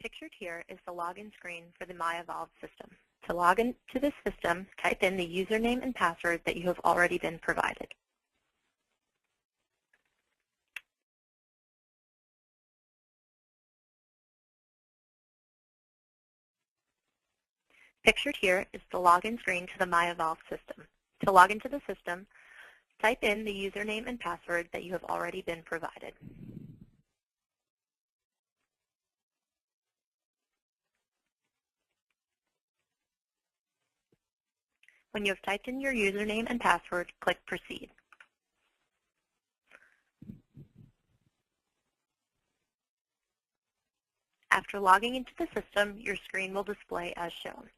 Pictured here is the login screen for the MyEvolv system. To log into this system, type in the username and password that you have already been provided. Pictured here is the login screen to the MyEvolv system. To log into the system, type in the username and password that you have already been provided. When you have typed in your username and password, click Proceed. After logging into the system, your screen will display as shown.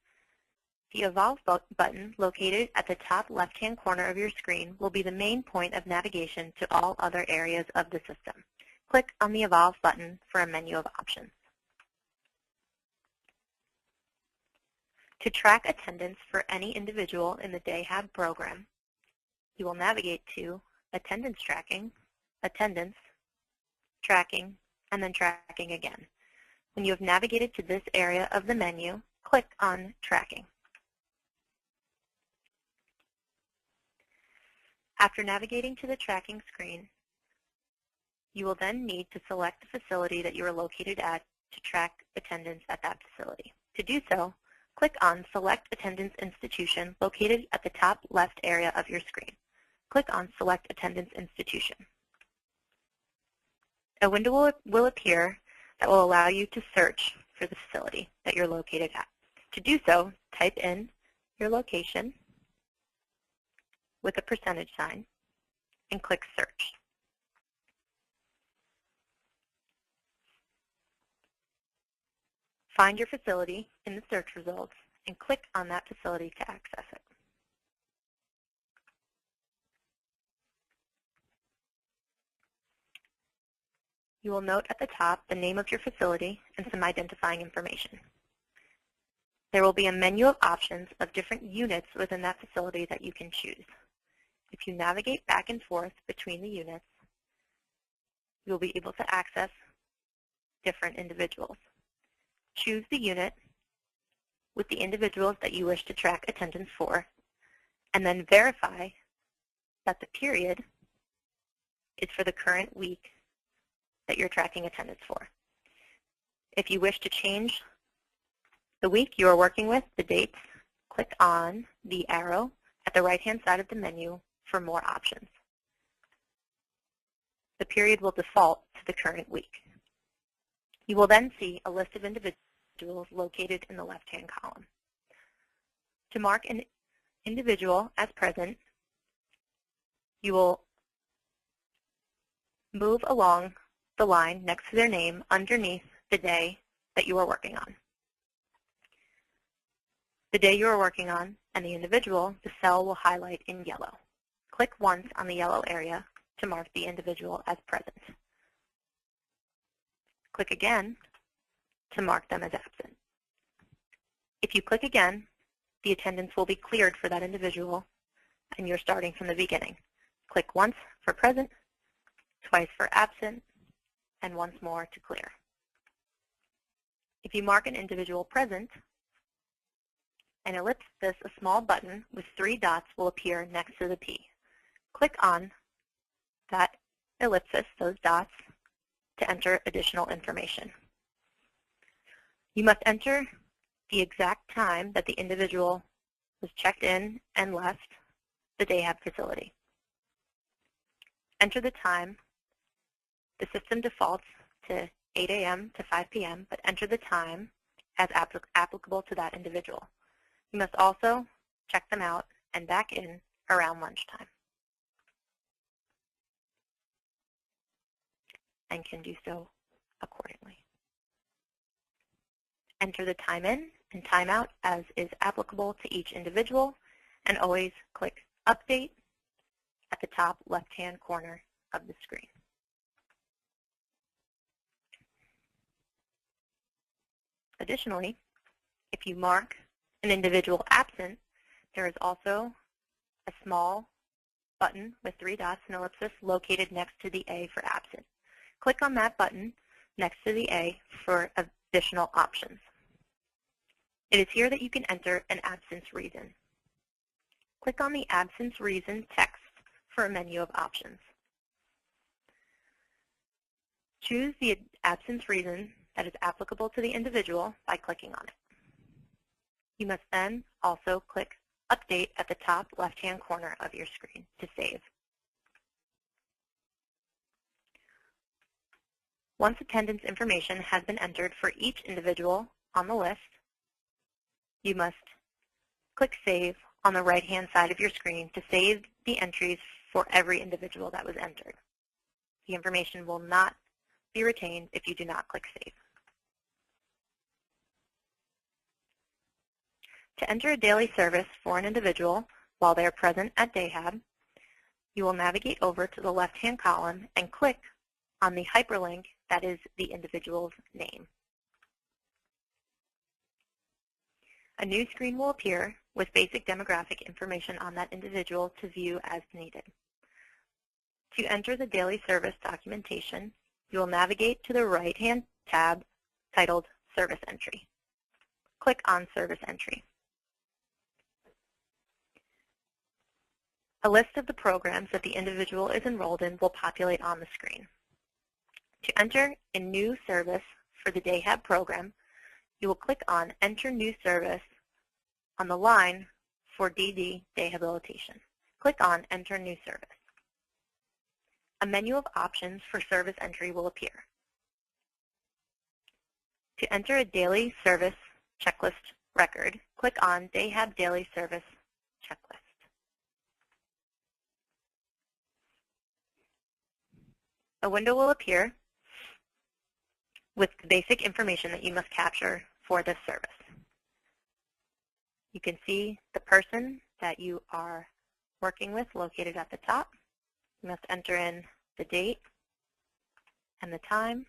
The Evolve button located at the top left-hand corner of your screen will be the main point of navigation to all other areas of the system. Click on the Evolve button for a menu of options. To track attendance for any individual in the DayHab program, you will navigate to Attendance Tracking, Attendance, Tracking, and then Tracking again. When you have navigated to this area of the menu, click on Tracking. After navigating to the tracking screen, you will then need to select the facility that you are located at to track attendance at that facility. To do so, click on Select Attendance Institution located at the top left area of your screen. Click on Select Attendance Institution. A window will appear that will allow you to search for the facility that you're located at. To do so, type in your location with a percentage sign and click Search. Find your facility in the search results and click on that facility to access it. You will note at the top the name of your facility and some identifying information. There will be a menu of options of different units within that facility that you can choose. If you navigate back and forth between the units, you will be able to access different individuals. Choose the unit with the individuals that you wish to track attendance for, and then verify that the period is for the current week that you're tracking attendance for. If you wish to change the week you are working with, the dates, click on the arrow at the right-hand side of the menu for more options. The period will default to the current week. You will then see a list of individuals located in the left-hand column. To mark an individual as present, you will move along the line next to their name underneath the day that you are working on. The day you are working on and the individual, the cell will highlight in yellow. Click once on the yellow area to mark the individual as present. Click again to mark them as absent. If you click again, the attendance will be cleared for that individual and you're starting from the beginning. Click once for present, twice for absent, and once more to clear. If you mark an individual present, an ellipsis, a small button with 3 dots will appear next to the P. Click on that ellipsis, those dots, to enter additional information. You must enter the exact time that the individual was checked in and left the DayHab facility. Enter the time. The system defaults to 8 a.m. to 5 p.m., but enter the time as applicable to that individual. You must also check them out and back in around lunchtime, and can do so accordingly. Enter the time in and time out as is applicable to each individual, and always click Update at the top left-hand corner of the screen. Additionally, if you mark an individual absent, there is also a small button with 3 dots and ellipsis located next to the A for absent. Click on that button next to the A for additional options. It is here that you can enter an absence reason. Click on the absence reason text for a menu of options. Choose the absence reason that is applicable to the individual by clicking on it. You must then also click Update at the top left-hand corner of your screen to save. Once attendance information has been entered for each individual on the list, you must click Save on the right-hand side of your screen to save the entries for every individual that was entered. The information will not be retained if you do not click Save. To enter a daily service for an individual while they are present at DayHab, you will navigate over to the left-hand column and click on the hyperlink that is the individual's name. A new screen will appear with basic demographic information on that individual to view as needed. To enter the daily service documentation, you will navigate to the right-hand tab titled Service Entry. Click on Service Entry. A list of the programs that the individual is enrolled in will populate on the screen. To enter a new service for the DayHab program, you will click on Enter New Service on the line for DD Dayhabilitation. Click on Enter New Service. A menu of options for service entry will appear. To enter a daily service checklist record, click on DayHab Daily Service Checklist. A window will appear with the basic information that you must capture for this service. You can see the person that you are working with located at the top. You must enter in the date and the time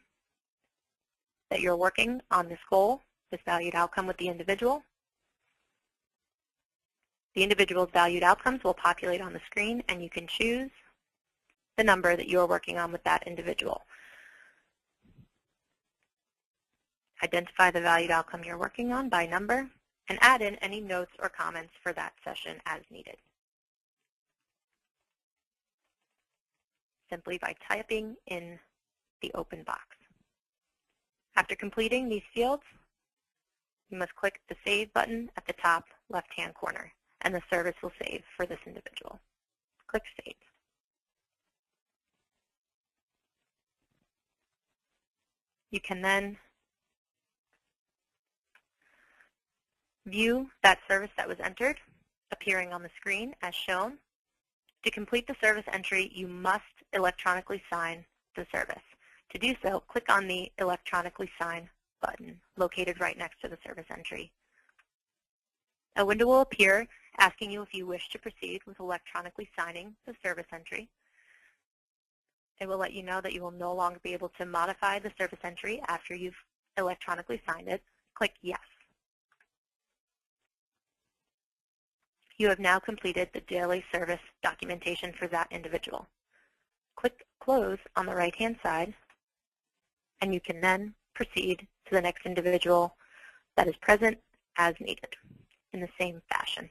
that you're working on this goal, this valued outcome with the individual. The individual's valued outcomes will populate on the screen, and you can choose the number that you are working on with that individual. Identify the valued outcome you're working on by number, and add in any notes or comments for that session as needed, simply by typing in the open box. After completing these fields, you must click the Save button at the top left-hand corner, and the service will save for this individual. Click Save. You can then view that service that was entered appearing on the screen as shown. To complete the service entry, you must electronically sign the service. To do so, click on the Electronically Sign button located right next to the service entry. A window will appear asking you if you wish to proceed with electronically signing the service entry. It will let you know that you will no longer be able to modify the service entry after you've electronically signed it. Click Yes. You have now completed the daily service documentation for that individual. Click Close on the right-hand side, and you can then proceed to the next individual that is present as needed in the same fashion.